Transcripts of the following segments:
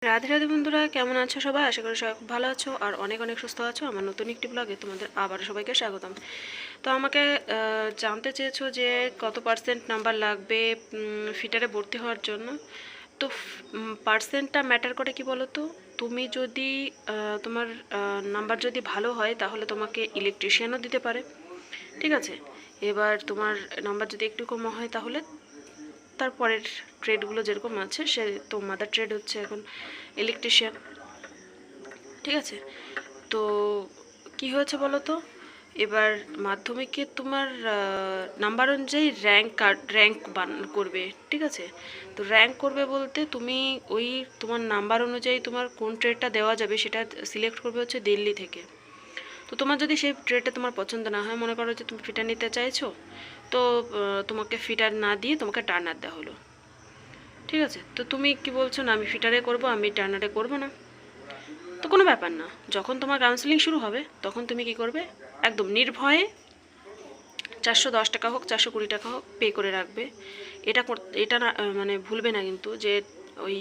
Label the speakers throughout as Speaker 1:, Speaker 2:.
Speaker 1: রাধে রাধে বন্ধুরা, কেমন আছো সবাই? আশা করি সবাই খুব ভালো আছো আর অনেক অনেক সুস্থ আছো। আমার নতুন একটি ব্লগে তোমাদের আবার সবাইকে স্বাগতম। তো আমাকে জানতে চেয়েছো যে কত পার্সেন্ট নাম্বার লাগবে ফিটারে ভর্তি হওয়ার জন্য। তো পার্সেন্টটা ম্যাটার করে কি বলো তো। তুমি যদি তোমার নাম্বার যদি ভালো হয় তাহলে তোমাকে ইলেকট্রিশিয়ানও দিতে পারে, ঠিক আছে। এবার তোমার নাম্বার যদি একটু কম হয় তাহলে তারপরের ট্রেডগুলো যেরকম আছে, সে তো মাদার ট্রেড হচ্ছে এখন ইলেকট্রিশিয়ান, ঠিক আছে। তো কি হয়েছে বলো তো, এবার মাধ্যমিকে তোমার নাম্বার অনুযায়ী র্যাঙ্ক করবে, ঠিক আছে। তো র্যাঙ্ক করবে বলতে তুমি ওই তোমার নাম্বার অনুযায়ী তোমার কোন ট্রেডটা দেওয়া যাবে সেটা সিলেক্ট করবে হচ্ছে দিল্লি থেকে। তো তোমার যদি সেই ট্রেডটা তোমার পছন্দ না হয়, মনে করো যে তুমি ফিটার নিতে চাইছো, তো তোমাকে ফিটার না দিয়ে তোমাকে টার্নার দেওয়া হলো, ঠিক আছে। তো তুমি কি বলছো না আমি ফিটারে করব, আমি টার্নারে করব না। তো কোনো ব্যাপার না, যখন তোমার কাউন্সেলিং শুরু হবে তখন তুমি কি করবে, একদম নির্ভয়ে 410 টাকা হোক 420 টাকা হোক পে করে রাখবে। এটা না মানে ভুলবে না কিন্তু, যে ওই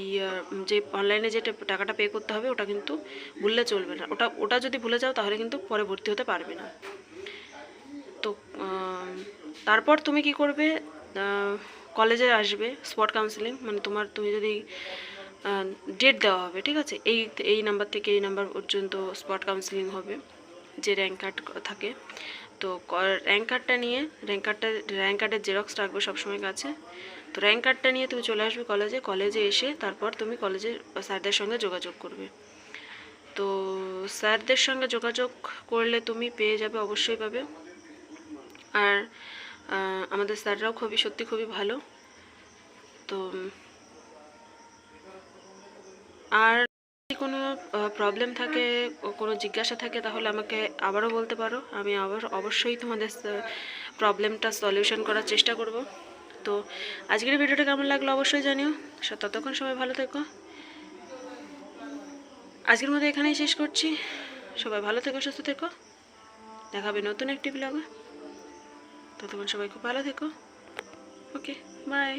Speaker 1: যে অনলাইনে যে টাকাটা পে করতে হবে ওটা কিন্তু ভুললে চলবে না। ওটা যদি ভুলে যাও তাহলে কিন্তু পরে ভর্তি হতে পারবে না। তো তারপর তুমি কি করবে, কলেজে আসবে স্পট কাউন্সেলিং, মানে তুমি যদি ডেট দেওয়া হবে, ঠিক আছে। এই নাম্বার থেকে এই নাম্বার পর্যন্ত স্পট কাউন্সেলিং হবে, যে র্যাঙ্ক কার্ড থাকে। তো র্যাঙ্ক কার্ডের জেরক্স রাখবে সবসময় কাছে। তো র্যাঙ্ক কার্ডটা নিয়ে তুমি চলে আসবে কলেজে এসে তারপর তুমি কলেজের স্যারদের সঙ্গে যোগাযোগ করবে। তো স্যারদের সঙ্গে যোগাযোগ করলে তুমি পেয়ে যাবে, অবশ্যই পাবে। আর আমাদের স্যাররাও সত্যি খুবই ভালো। তো আর যদি কোনো প্রবলেম থাকে, কোনো জিজ্ঞাসা থাকে, তাহলে আমাকে আবারও বলতে পারো। আমি অবশ্যই তোমাদের প্রবলেমটা সলিউশন করার চেষ্টা করব। তো আজকের ভিডিওটা কেমন লাগলো অবশ্যই জানিও। ততক্ষণ সবাই ভালো থেকো। আজকের মতো এখানেই শেষ করছি। সবাই ভালো থেকো, সুস্থ থেকো। দেখা হবে নতুন একটি ব্লগে। ততক্ষণ সবাই খুব ভালো থেকো। ওকে, বাই।